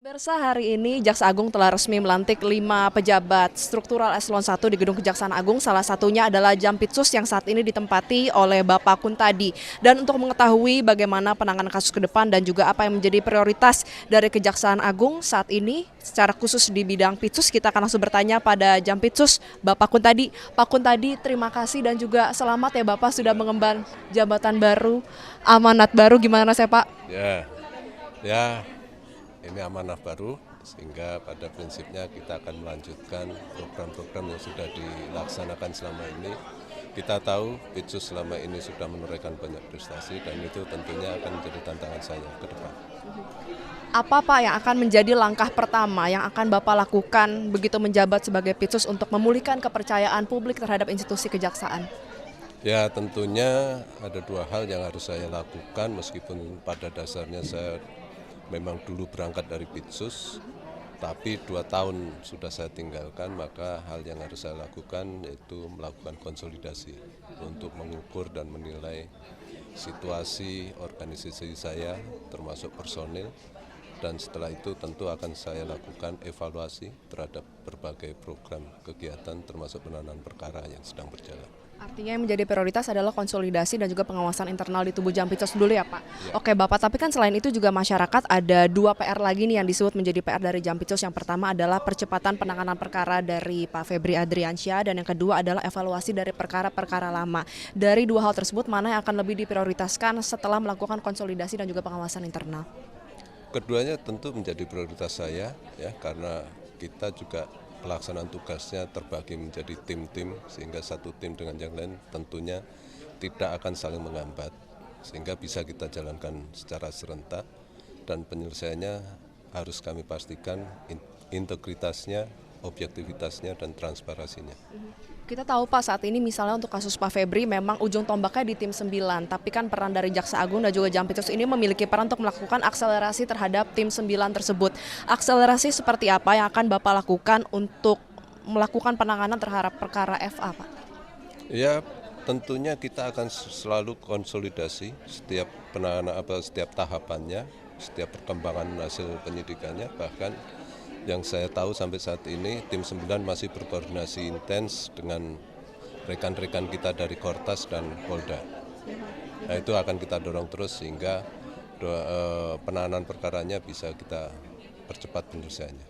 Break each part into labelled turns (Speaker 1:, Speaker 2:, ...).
Speaker 1: Pemirsa, hari ini Jaksa Agung telah resmi melantik 5 pejabat struktural eselon 1 di Gedung Kejaksaan Agung. Salah satunya adalah Jampitsus yang saat ini ditempati oleh Bapak Kuntadi. Dan untuk mengetahui bagaimana penanganan kasus ke depan dan juga apa yang menjadi prioritas dari Kejaksaan Agung saat ini, secara khusus di bidang Pitsus, kita akan langsung bertanya pada Jampitsus Bapak Kuntadi. Pak Kuntadi, terima kasih dan juga selamat ya Bapak sudah mengemban jabatan baru, amanat baru. Gimana saya Pak?
Speaker 2: Ya, ini amanah baru sehingga pada prinsipnya kita akan melanjutkan program-program yang sudah dilaksanakan selama ini. Kita tahu Pitsus selama ini sudah menorehkan banyak prestasi dan itu tentunya akan menjadi tantangan saya ke depan.
Speaker 1: Apa Pak yang akan menjadi langkah pertama yang akan Bapak lakukan begitu menjabat sebagai Pitsus untuk memulihkan kepercayaan publik terhadap institusi kejaksaan?
Speaker 2: Ya, tentunya ada dua hal yang harus saya lakukan meskipun pada dasarnya saya memang dulu berangkat dari Pitsus, tapi 2 tahun sudah saya tinggalkan, maka hal yang harus saya lakukan yaitu melakukan konsolidasi untuk mengukur dan menilai situasi organisasi saya termasuk personil, dan setelah itu tentu akan saya lakukan evaluasi terhadap berbagai program kegiatan termasuk penanganan perkara yang sedang berjalan.
Speaker 1: Artinya yang menjadi prioritas adalah konsolidasi dan juga pengawasan internal di tubuh Jampitsus dulu ya Pak?
Speaker 2: Ya.
Speaker 1: Oke Bapak, tapi kan selain itu juga masyarakat ada 2 PR lagi nih yang disebut menjadi PR dari Jampitsus. Yang pertama adalah percepatan penanganan perkara dari Pak Febri Adriansyah dan yang kedua adalah evaluasi dari perkara-perkara lama. Dari 2 hal tersebut mana yang akan lebih diprioritaskan setelah melakukan konsolidasi dan juga pengawasan internal?
Speaker 2: Keduanya tentu menjadi prioritas saya ya, karena kita juga pelaksanaan tugasnya terbagi menjadi tim-tim sehingga satu tim dengan yang lain tentunya tidak akan saling menghambat sehingga bisa kita jalankan secara serentak dan penyelesaiannya harus kami pastikan integritasnya, objektivitasnya dan transparansinya.
Speaker 1: Kita tahu Pak saat ini misalnya untuk kasus Pak Febri memang ujung tombaknya di tim 9, tapi kan peran dari Jaksa Agung dan juga Jampitsus ini memiliki peran untuk melakukan akselerasi terhadap tim 9 tersebut. Akselerasi seperti apa yang akan Bapak lakukan untuk melakukan penanganan terhadap perkara FA Pak?
Speaker 2: Ya, tentunya kita akan selalu konsolidasi setiap penanganan setiap tahapannya, setiap perkembangan hasil penyidikannya, bahkan yang saya tahu sampai saat ini tim 9 masih berkoordinasi intens dengan rekan-rekan kita dari Kortas dan Polda. Nah, itu akan kita dorong terus sehingga penanganan perkaranya bisa kita percepat penyelesaiannya.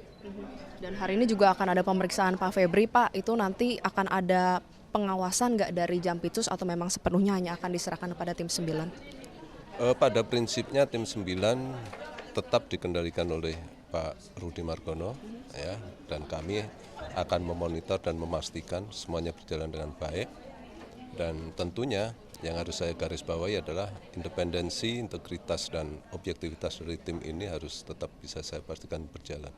Speaker 1: Dan hari ini juga akan ada pemeriksaan Pak Febri Pak, itu nanti akan ada pengawasan nggak dari Jampitsus atau memang sepenuhnya hanya akan diserahkan kepada tim 9?
Speaker 2: Pada prinsipnya tim 9 tetap dikendalikan oleh Pak Rudi Margono ya, dan kami akan memonitor dan memastikan semuanya berjalan dengan baik, dan tentunya yang harus saya garis bawahi adalah independensi, integritas dan objektivitas dari tim ini harus tetap bisa saya pastikan berjalan.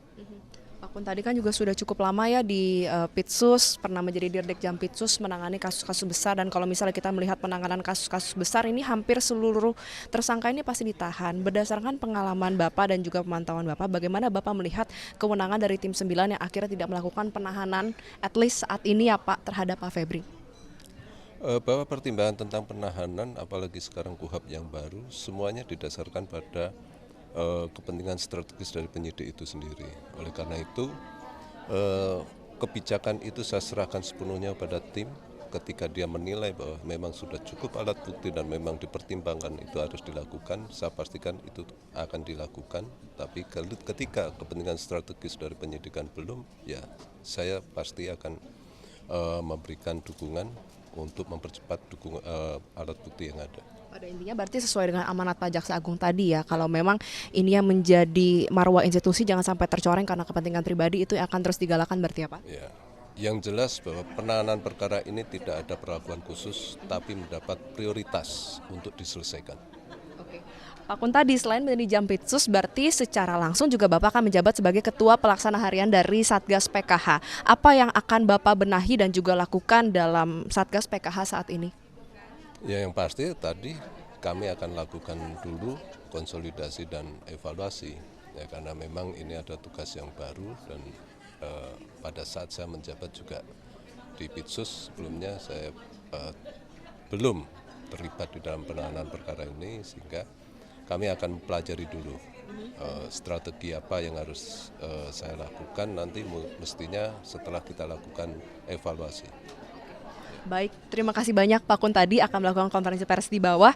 Speaker 1: Pak Kun tadi kan juga sudah cukup lama ya di Pitsus, pernah menjadi Dirdik Jampitsus menangani kasus-kasus besar, dan kalau misalnya kita melihat penanganan kasus-kasus besar ini hampir seluruh tersangka ini pasti ditahan. Berdasarkan pengalaman Bapak dan juga pemantauan Bapak, bagaimana Bapak melihat kewenangan dari tim 9 yang akhirnya tidak melakukan penahanan at least saat ini ya Pak terhadap Pak Febri?
Speaker 2: Bahwa pertimbangan tentang penahanan apalagi sekarang KUHP yang baru semuanya didasarkan pada kepentingan strategis dari penyidik itu sendiri. Oleh karena itu kebijakan itu saya serahkan sepenuhnya pada tim. Ketika dia menilai bahwa memang sudah cukup alat bukti dan memang dipertimbangkan itu harus dilakukan, saya pastikan itu akan dilakukan. Tapi ketika kepentingan strategis dari penyidikan belum, ya saya pasti akan memberikan dukungan untuk mempercepat alat bukti yang ada.
Speaker 1: Pada intinya berarti sesuai dengan amanat Pak Jaksa Agung tadi ya, kalau memang ini yang menjadi marwah institusi jangan sampai tercoreng karena kepentingan pribadi, itu akan terus digalakan berarti ya Pak?
Speaker 2: Ya, yang jelas bahwa penanganan perkara ini tidak ada perlakuan khusus, tapi mendapat prioritas untuk diselesaikan.
Speaker 1: Oke. Pak Kun tadi selain menjadi Jampitsus, berarti secara langsung juga Bapak akan menjabat sebagai Ketua Pelaksana Harian dari Satgas PKH. Apa yang akan Bapak benahi dan juga lakukan dalam Satgas PKH saat ini?
Speaker 2: Ya, yang pasti tadi kami akan lakukan dulu konsolidasi dan evaluasi ya, karena memang ini ada tugas yang baru dan pada saat saya menjabat juga di Pitsus sebelumnya saya belum terlibat di dalam penanganan perkara ini sehingga kami akan pelajari dulu Strategi apa yang harus saya lakukan nanti mestinya setelah kita lakukan evaluasi.
Speaker 1: Baik, terima kasih banyak Pak Kuntadi akan melakukan konferensi pers di bawah.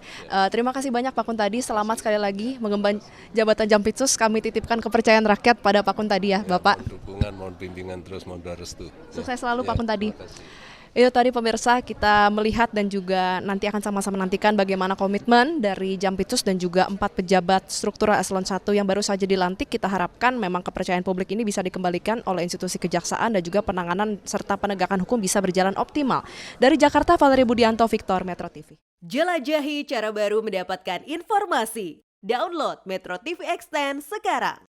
Speaker 1: Terima kasih banyak Pak Kuntadi, selamat sekali lagi mengemban jabatan Jampitsus. Kami titipkan kepercayaan rakyat pada Pak Kuntadi ya, Bapak.
Speaker 2: Mohon dukungan, mohon bimbingan terus, mohon restu.
Speaker 1: Sukses selalu Pak Kuntadi.
Speaker 2: Terima kasih.
Speaker 1: Itu tadi pemirsa, kita melihat dan juga nanti akan sama-sama nantikan bagaimana komitmen dari Jampitsus dan juga 4 pejabat struktural eselon 1 yang baru saja dilantik. Kita harapkan memang kepercayaan publik ini bisa dikembalikan oleh institusi kejaksaan dan juga penanganan serta penegakan hukum bisa berjalan optimal. Dari Jakarta, Valerie Budianto, Victor, Metro TV.
Speaker 3: Jelajahi cara baru mendapatkan informasi. Download Metro TV Extend sekarang.